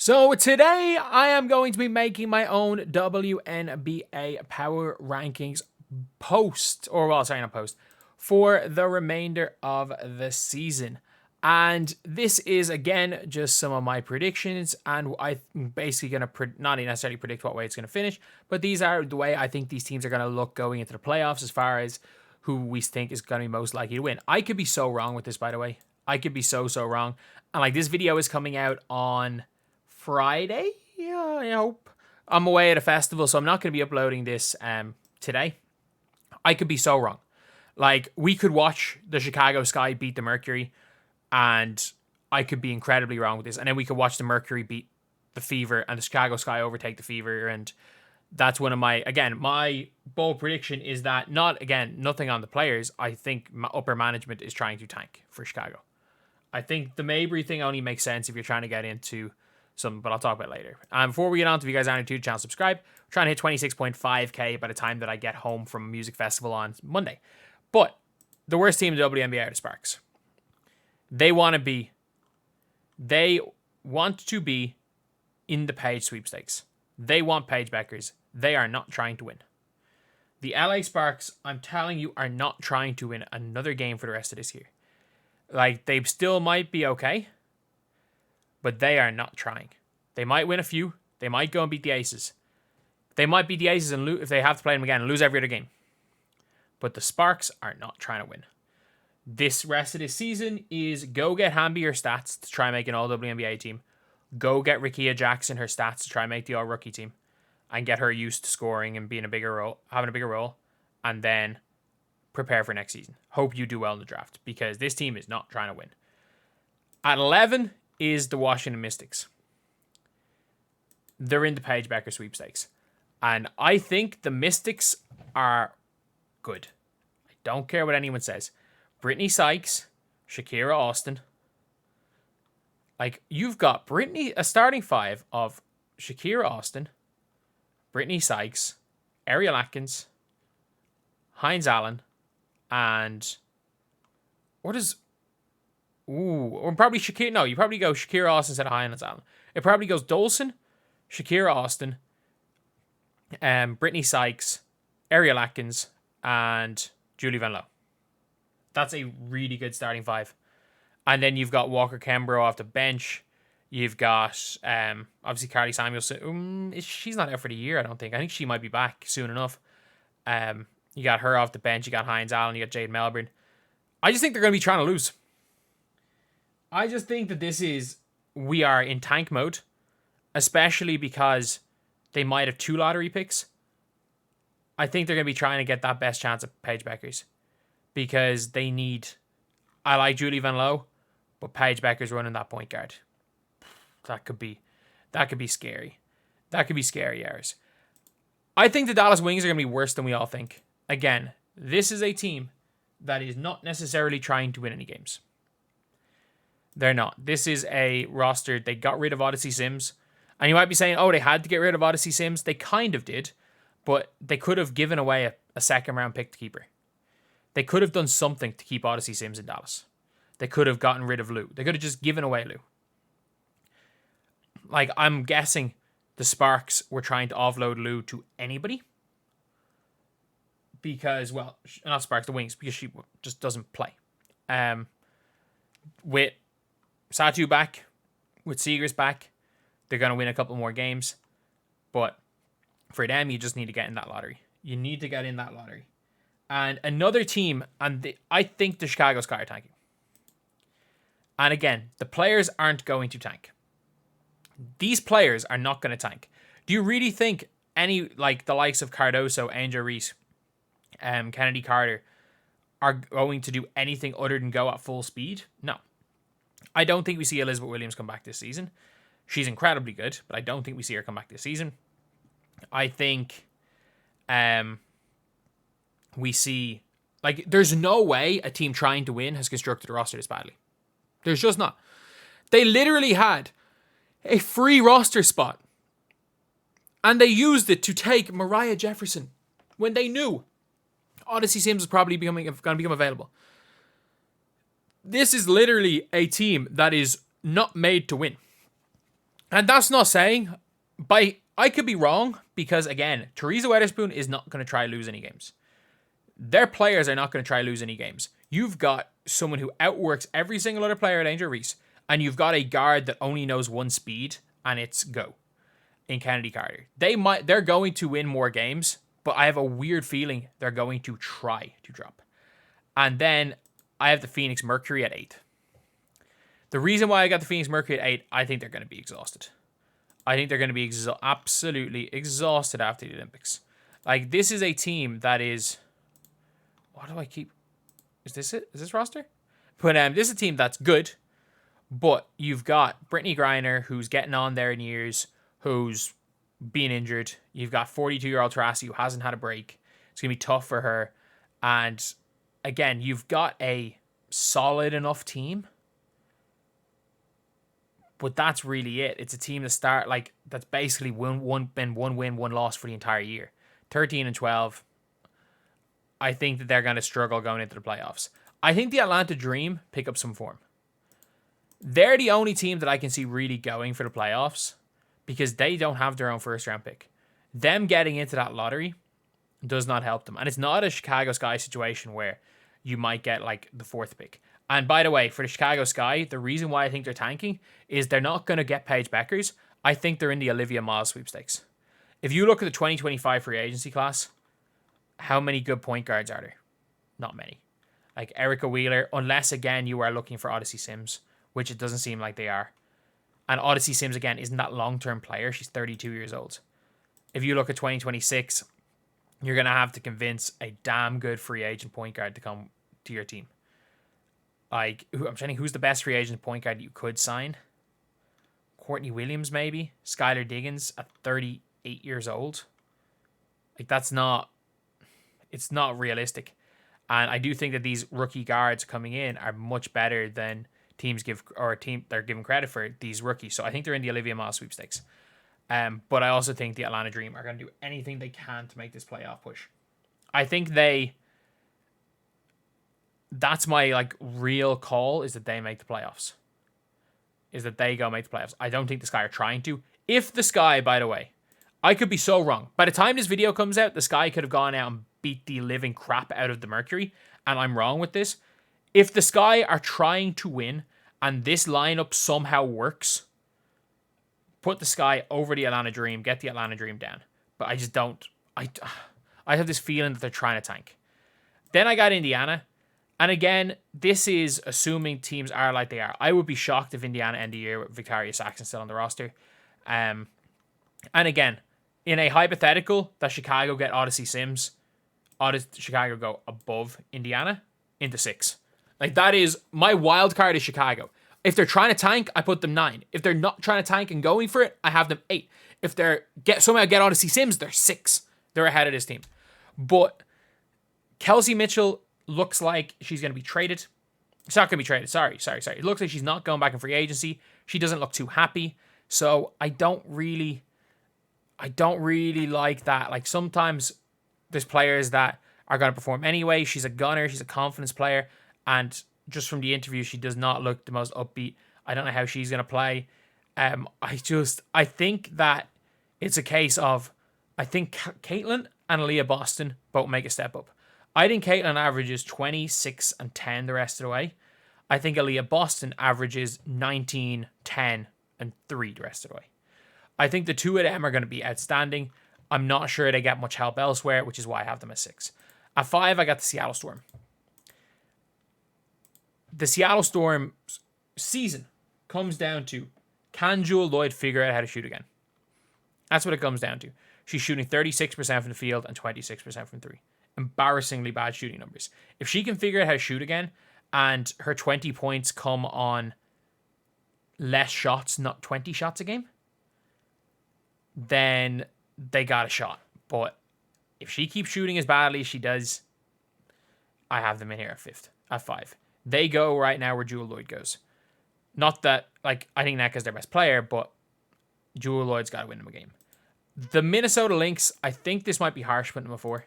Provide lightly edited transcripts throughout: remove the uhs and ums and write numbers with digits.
So today I am going to be making my own WNBA Power Rankings for the remainder of the season. And this is, again, just some of my predictions, and I'm basically going to not necessarily predict what way it's going to finish, but these are the way I think these teams are going to look going into the playoffs as far as who we think is going to be most likely to win. I could be so wrong with this, by the way. I could be so wrong. And like, this video is coming out on Friday, yeah, I hope. I'm away at a festival, so I'm not going to be uploading this today. I could be so wrong. Like, we could watch the Chicago Sky beat the Mercury, and I could be incredibly wrong with this. And then we could watch the Mercury beat the Fever, and the Chicago Sky overtake the Fever. And that's one of my bold prediction is that nothing on the players. I think upper management is trying to tank for Chicago. I think the Mabry thing only makes sense if you're trying to get into something, but I'll talk about it later. Before we get on, if you guys aren't new to the channel, subscribe. We're trying to hit 26.5k by the time that I get home from a music festival on Monday. But the worst team in the WNBA are the Sparks. They want to be in the Page sweepstakes. They want Paige Beckers. They are not trying to win. The LA Sparks, I'm telling you, are not trying to win another game for the rest of this year. Like, they still might be okay, but they are not trying. They might win a few. They might go and beat the Aces. They might beat the Aces and if they have to play them again and lose every other game. But the Sparks are not trying to win. This rest of this season is go get Hamby her stats to try and make an all-WNBA team. Go get Rickea Jackson her stats to try and make the all-rookie team. And get her used to scoring and having a bigger role. And then prepare for next season. Hope you do well in the draft, because this team is not trying to win. At 11 is the Washington Mystics. They're in the Paige Becker sweepstakes. And I think the Mystics are good. I don't care what anyone says. Brittany Sykes, Shakira Austin. Like, you've got a starting five of Shakira Austin, Brittany Sykes, Ariel Atkins, Hines Allen, and or probably Shakira. No, you probably go Shakira Austin instead of Hines Allen. It probably goes Dolson, Shakira Austin, Brittany Sykes, Ariel Atkins, and Julie Van Loo. That's a really good starting five. And then you've got Walker Kembro off the bench. You've got obviously Carly Samuelson. She's not out for the year, I don't think. I think she might be back soon enough. You got her off the bench. You got Hines Allen. You got Jade Melbourne. I just think they're going to be trying to lose. I just think that we are in tank mode, especially because they might have 2 lottery picks. I think they're going to be trying to get that best chance of Paige Beckers, because I like Julie Van Loo, but Paige Beckers running that point guard. That could be scary. That could be scary hours. I think the Dallas Wings are going to be worse than we all think. Again, this is a team that is not necessarily trying to win any games. They're not. This is a roster. They got rid of Odyssey Sims. And you might be saying, oh, they had to get rid of Odyssey Sims. They kind of did. But they could have given away a second-round pick to keep her. They could have done something to keep Odyssey Sims in Dallas. They could have gotten rid of Lou. They could have just given away Lou. Like, I'm guessing the Sparks were trying to offload Lou to anybody. Because, well, not Sparks, the Wings, because she just doesn't play. With Satu back, with Seegers back, they're going to win a couple more games. But for them, you just need to get in that lottery. You need to get in that lottery. And another team, I think the Chicago Sky are tanking. And again, the players aren't going to tank. These players are not going to tank. Do you really think the likes of Cardoso, Angel Reese, Kennedy Carter are going to do anything other than go at full speed? No. I don't think we see Elizabeth Williams come back this season. She's incredibly good, but I don't think we see her come back this season. I think we see, there's no way a team trying to win has constructed a roster this badly. There's just not. They literally had a free roster spot, and they used it to take Mariah Jefferson when they knew Odyssey Sims was probably going to become available. This is literally a team that is not made to win. And that's not saying, I could be wrong, because again, Teresa Weatherspoon is not going to try to lose any games. Their players are not going to try to lose any games. You've got someone who outworks every single other player at Angel Reese, and you've got a guard that only knows one speed, and it's go in Kennedy Carter. They're going to win more games, but I have a weird feeling they're going to try to drop. And then I have the Phoenix Mercury at 8. The reason why I got the Phoenix Mercury at 8, I think they're going to be exhausted. I think they're going to be absolutely exhausted after the Olympics. Like, this is a team that is... What do I keep... Is this it? Is this roster? But this is a team that's good, but you've got Brittany Griner, who's getting on there in years, who's been injured. You've got 42-year-old Taurasi, who hasn't had a break. It's going to be tough for her. And, again, you've got a solid enough team, but that's really it. It's a team that's basically been one win, one loss for the entire year. 13-12. I think that they're going to struggle going into the playoffs. I think the Atlanta Dream pick up some form. They're the only team that I can see really going for the playoffs, because they don't have their own first round pick. Them getting into that lottery does not help them. And it's not a Chicago Sky situation where you might get like the 4th pick. And by the way, for the Chicago Sky, the reason why I think they're tanking is they're not going to get Paige Beckers. I think they're in the Olivia Miles sweepstakes. If you look at the 2025 free agency class, how many good point guards are there? Not many. Like Erica Wheeler, unless again you are looking for Odyssey Sims, which it doesn't seem like they are. And Odyssey Sims, again, isn't that long-term player. She's 32 years old. If you look at 2026, you're going to have to convince a damn good free agent point guard to come to your team. Like, I'm trying to think, who's the best free agent point guard you could sign? Courtney Williams, maybe? Skylar Diggins at 38 years old? Like, it's not realistic. And I do think that these rookie guards coming in are much better than they're given credit for, these rookies. So I think they're in the Olivia Miles sweepstakes. But I also think the Atlanta Dream are going to do anything they can to make this playoff push. I think that's my like real call, is that they make the playoffs. Is that they go make the playoffs. I don't think the Sky are trying to. If the Sky, by the way, I could be so wrong. By the time this video comes out, the Sky could have gone out and beat the living crap out of the Mercury, and I'm wrong with this. If the Sky are trying to win and this lineup somehow works, put the Sky over the Atlanta Dream, get the Atlanta Dream down. But I just don't. I have this feeling that they're trying to tank. Then I got Indiana. And again, this is assuming teams are like they are. I would be shocked if Indiana end the year with Victoria Saxon still on the roster. And again, in a hypothetical that Chicago get Odyssey Sims, Chicago go above Indiana into 6. Like, that is my wild card is Chicago. If they're trying to tank, I put them 9. If they're not trying to tank and going for it, I have them 8. If they're somehow get Odyssey Sims, they're 6. They're ahead of this team. But Kelsey Mitchell looks like she's going to be traded. She's not going to be traded. Sorry. It looks like she's not going back in free agency. She doesn't look too happy. So I don't really like that. Like, sometimes there's players that are going to perform anyway. She's a gunner. She's a confidence player. And just from the interview, she does not look the most upbeat. I don't know how she's going to play. I think that it's a case of, I think Caitlin and Aaliyah Boston both make a step up. I think Caitlin averages 26 and 10 the rest of the way. I think Aaliyah Boston averages 19, 10, and 3 the rest of the way. I think the two of them are going to be outstanding. I'm not sure they get much help elsewhere, which is why I have them at 6. At 5, I got the Seattle Storm. The Seattle Storm season comes down to, can Jewel Lloyd figure out how to shoot again? That's what it comes down to. She's shooting 36% from the field and 26% from 3. Embarrassingly bad shooting numbers. If she can figure out how to shoot again, and her 20 points come on less shots, not 20 shots a game, then they got a shot. But if she keeps shooting as badly as she does, I have them in here at 5. They go right now where Jewel Lloyd goes. Not that, like, I think Nneka's their best player, but Jewel Lloyd's got to win them a game. The Minnesota Lynx, I think this might be harsh putting them at 4.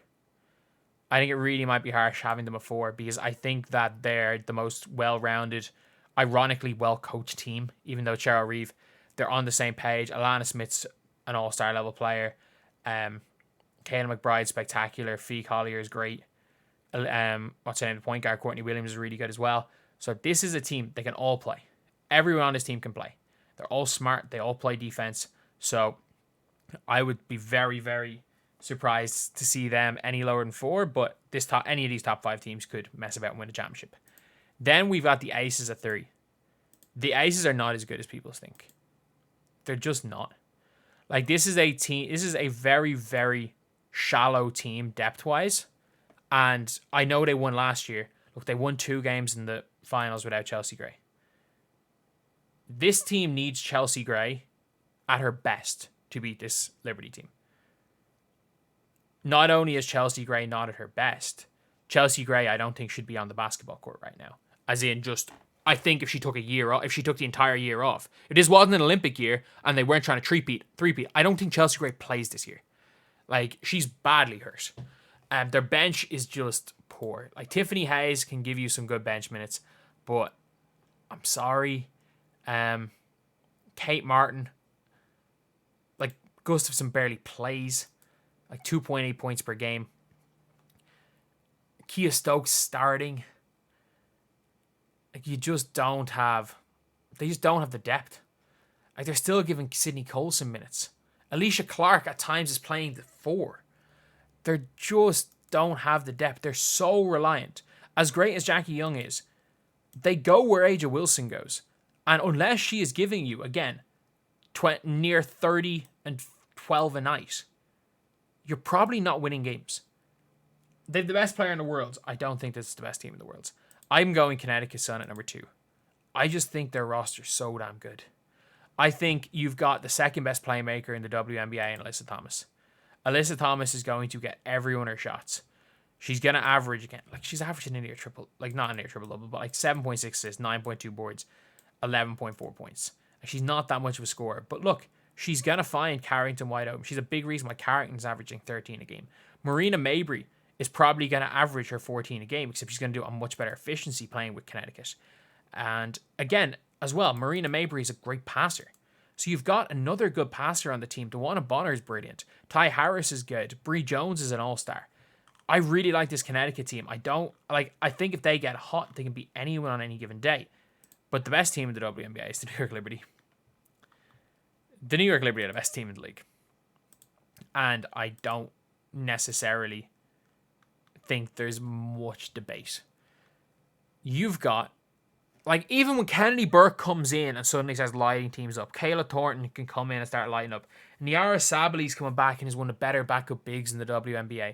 I think it really might be harsh having them at 4, because I think that they're the most well-rounded, ironically well-coached team, even though Cheryl Reeve, They're on the same page. Alana Smith's an all-star level player. Kayla McBride's spectacular. Fee Collier is great. What's her name? The point guard, Courtney Williams, is really good as well. So this is a team they can all play. Everyone on this team can play. They're all smart. They all play defense. So I would be very, very surprised to see them any lower than 4. But any of these top 5 teams could mess about and win a championship. Then we've got the Aces at 3. The Aces are not as good as people think. They're just not. Like, this is a team. This is a very, very shallow team depth-wise. And I know they won last year. Look, they won 2 games in the finals without Chelsea Gray. This team needs Chelsea Gray at her best to beat this Liberty team. Not only is Chelsea Gray not at her best, Chelsea Gray I don't think should be on the basketball court right now. As in, just, I think if she took a year off, if she took the entire year off, if this wasn't an Olympic year and they weren't trying to three-peat, I don't think Chelsea Gray plays this year. Like, she's badly hurt. Their bench is just poor. Like, Tiffany Hayes can give you some good bench minutes, but I'm sorry. Kate Martin, like, Gustafson barely plays. Like, 2.8 points per game. Kia Stokes starting. Like, they just don't have the depth. Like, they're still giving Sydney Colson minutes. Alicia Clark at times is playing the 4. They just don't have the depth. They're so reliant. As great as Jackie Young is, they go where Aja Wilson goes. And unless she is giving you, again, near 30 and 12 a night, you're probably not winning games. They're the best player in the world. I don't think this is the best team in the world. I'm going Connecticut Sun at number 2. I just think their roster's so damn good. I think you've got the second best playmaker in the WNBA in Alyssa Thomas. Alyssa Thomas is going to get everyone her shots. She's going to average again. Like, she's averaging a near triple, like not a near triple double, but like 7.6 assists, 9.2 boards, 11.4 points. And she's not that much of a scorer. But look, she's going to find Carrington wide open. She's a big reason why Carrington's averaging 13 a game. Marina Mabry is probably going to average her 14 a game, except she's going to do a much better efficiency playing with Connecticut. And again, as well, Marina Mabry is a great passer. So you've got another good passer on the team. Dewana Bonner is brilliant. Ty Harris is good. Bree Jones is an all-star. I really like this Connecticut team. I think if they get hot, they can beat anyone on any given day. But the best team in the WNBA is the New York Liberty. The New York Liberty are the best team in the league. And I don't necessarily think there's much debate. You've got, like, even when Kennedy Burke comes in and suddenly starts lighting teams up, Kayla Thornton can come in and start lighting up. Niara Sabali's coming back and is one of the better backup bigs in the WNBA.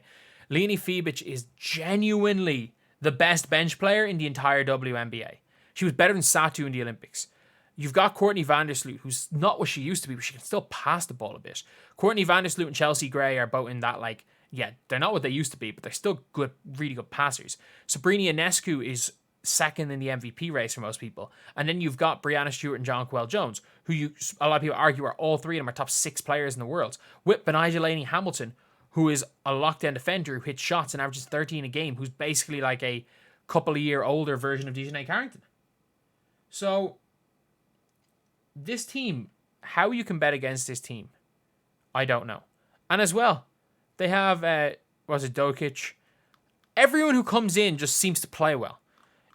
Leni Fibic is genuinely the best bench player in the entire WNBA. She was better than Satu in the Olympics. You've got Courtney Vandersloot, who's not what she used to be, but she can still pass the ball a bit. Courtney Vandersloot and Chelsea Gray are both in that, like, yeah, they're not what they used to be, but they're still good, really good passers. Sabrina Ionescu is second in the MVP race for most people. And then you've got Breanna Stewart and Jonquel Jones, who a lot of people argue are all 3 of them are top 6 players in the world. With Benijah Laney Hamilton, who is a lockdown defender who hits shots and averages 13 a game, who's basically like a couple of year older version of Dejanay Carrington. So, this team, how you can bet against this team, I don't know. And as well, they have, Dokic? Everyone who comes in just seems to play well.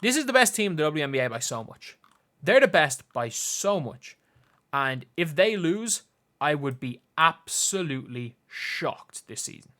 This is the best team in the WNBA by so much. They're the best by so much. And if they lose, I would be absolutely shocked this season.